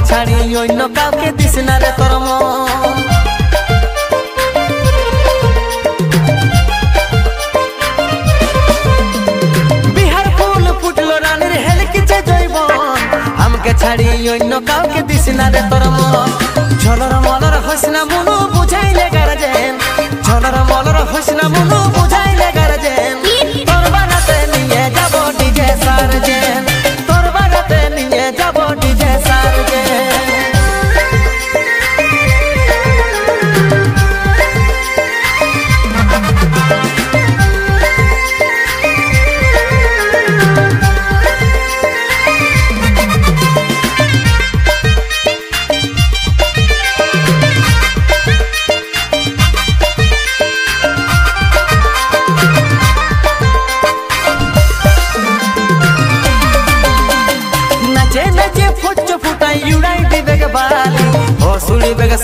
ছাড়ি অন্য কাউকে দিস না রে তোর মন। বিহার ফুল ফুটলো রানীর হেলকিছে জৈবন, আমাকে ছাড়ি অন্য কাউকে দিস না রে তোর মন। ঝলর মলর হসনা মনু বুঝাইলে গার্জেন, ঝলর মলর হসনা মনু বুঝাইলে গার্জেন। তোর বাড়াতে নিয়ে যাব ডিজে সার্জেন, তোর বাড়াতে নিয়ে যাব ডিজে সার্জেন।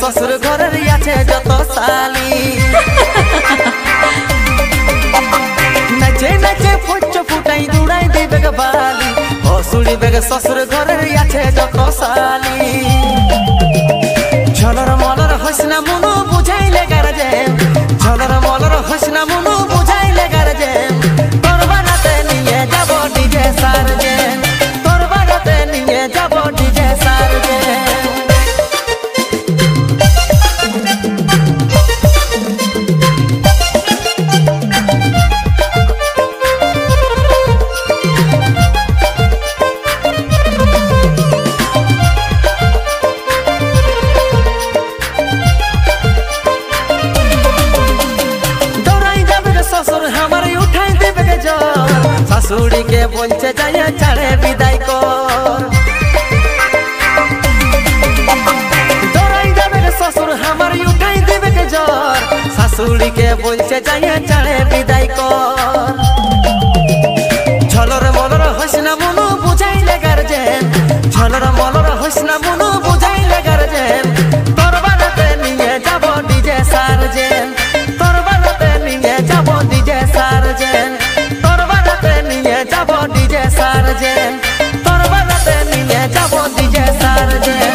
শ্বশুর ঘরের আছে যত সালি, নাচে নাচে ফুচ ফুটাই দৌড়াই দিবে বালি। হসুড়ি বেগে শ্বশুর ঘরের আছে যত সালি। ঝলর মলর হসনা মনু বুঝাইলে গার্জেন, ঝলর মলর হসনা মনু বুঝাইলে গার্জেন। তোর বাড়াতে নিয়ে যাব ডিজে সার্জেন, তোর বাড়াতে নিয়ে যাব ডিজে সার্জেন। শাশুড়ি কে বলছে যাই ছাড়ে বিদায় কর, ডরাই যাবে শ্বশুর আমার উঠাই দেবে জ্বর। শাশুড়ি কে বলছে যাই ছাড়ে বিদায় কর। ঝলর মলর হসনা মনু বুঝাইলে গার্জেন, ঝলর মলর হসনা মনু বুঝাইলে গার্জেন। তোর বাড়াতে নিয়ে যাব ডিজে সার্জেন, তোর বাড়াতে নিয়ে যাব ডিজে সার্জেন, তোর বাড়াতে নিয়ে যাব ডিজে সার্জেন, তোর বাড়াতে নিয়ে যাব ডিজে সার্জেন।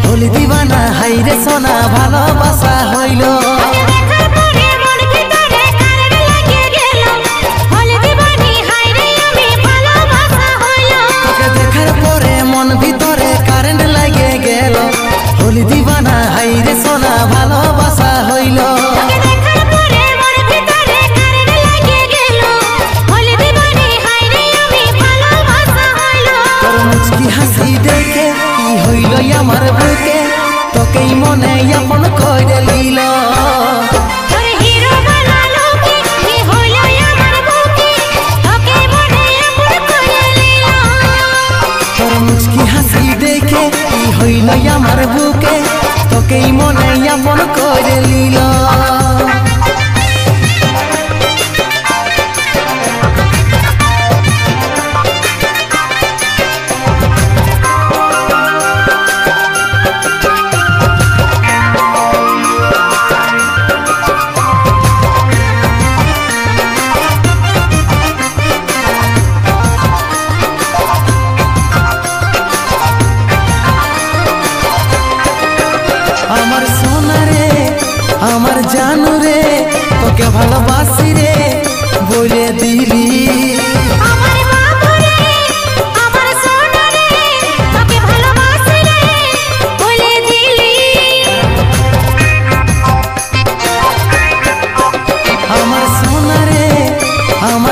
হলি দিবানা হাইরে সোনা ভালোবাসা হইল, তোকে দেখার পরে মন ভিতরে কারেন্ট লাগে গেল। হলি দিবানা হাইরে সোনা ভালোবাসা হইল, তোর মুচকি হাসি দেখে কি হইল আমার বুকে, তোকেই মনে আপন করে নিল।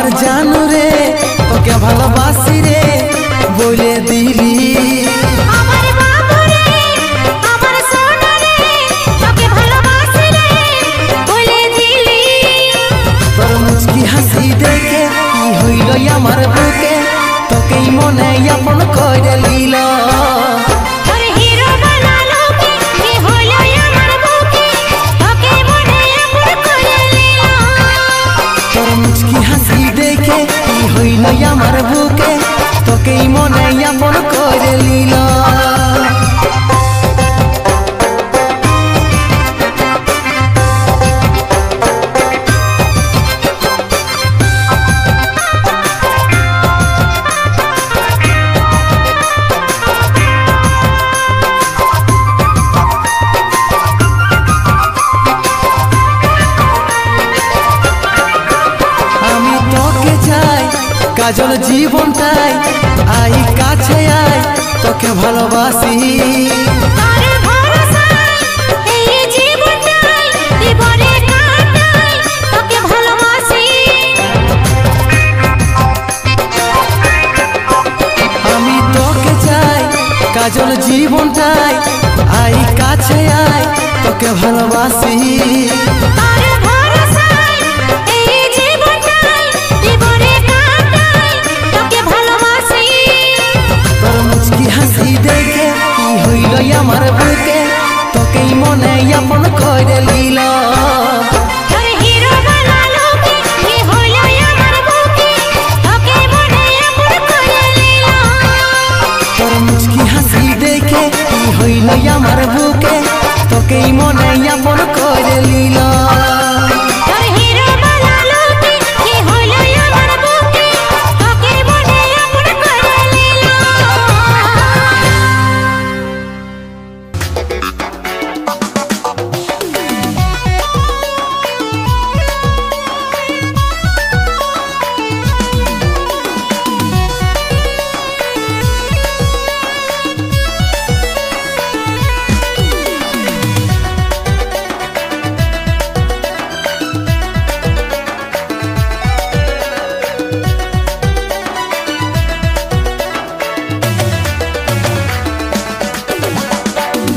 আমার জানু রে তোকে ভালোবাসি রে বলে দিলি আমার বাবু রে আমার সোনা রে তোকে ভালোবাসি রে বলে দিলি তোর মুচকি হাসি দেখে কি হইল আমার বুকে তোকেই মনে আপন করে লিল তোর হিরো বানালো কি হলো আমার বুকে তোকে মনে আপন করে নিল তোর মুচকি হাসি দেখে কি হইল আমার বুকে তোকেই মনে আপন করে লিল কাজল জীবনটাই আই কাছে আয় তোকে ভালোবাসি তোর ভরসায় এই জীবনটাই জীবনে কাটাই তোকে ভালোবাসি আমি তোকে চাই কাজল জীবনটাই আই কাছে আয় তোকে ভালোবাসি তোর ভরসায় এই জীবনটাই জীবনে কাটাই তোকে ভালোবাসি তোর মুচকি হাসি দেখে কি হইল আমার বুকে তোকেই মনে আপন করে লিল তোর হিরো বানালো কি হলো আমার বুকে তোকে মনে আপন করে নিল তোর মুচকি হাসি দেখে কি হইল আমার বুকে তোকেই মনে আপন করে লিল তোর হিরো বানালো কি হলো আমার বুকে তোকে মনে আপন করে নিল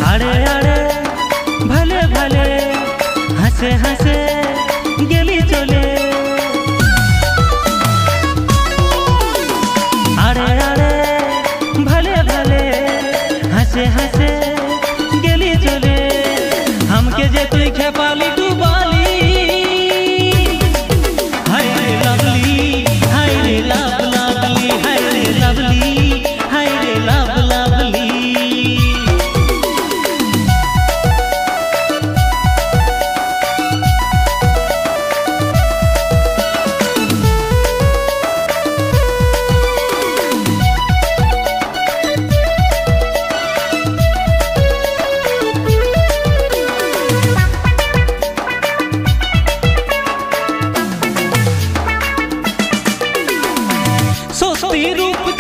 আরে আরে ভালে ভালে হাসে হাসে গেলি চলে আরে আরে ভালে ভালে হাসে হাসে গেলি চলে हमके जे তুই খেপালি ডুবালি হাই রে লাভলি হাই রে লাভ লাভলি হাই রে লাভলি হাই রে লাভ লাভলি सस्ती रूप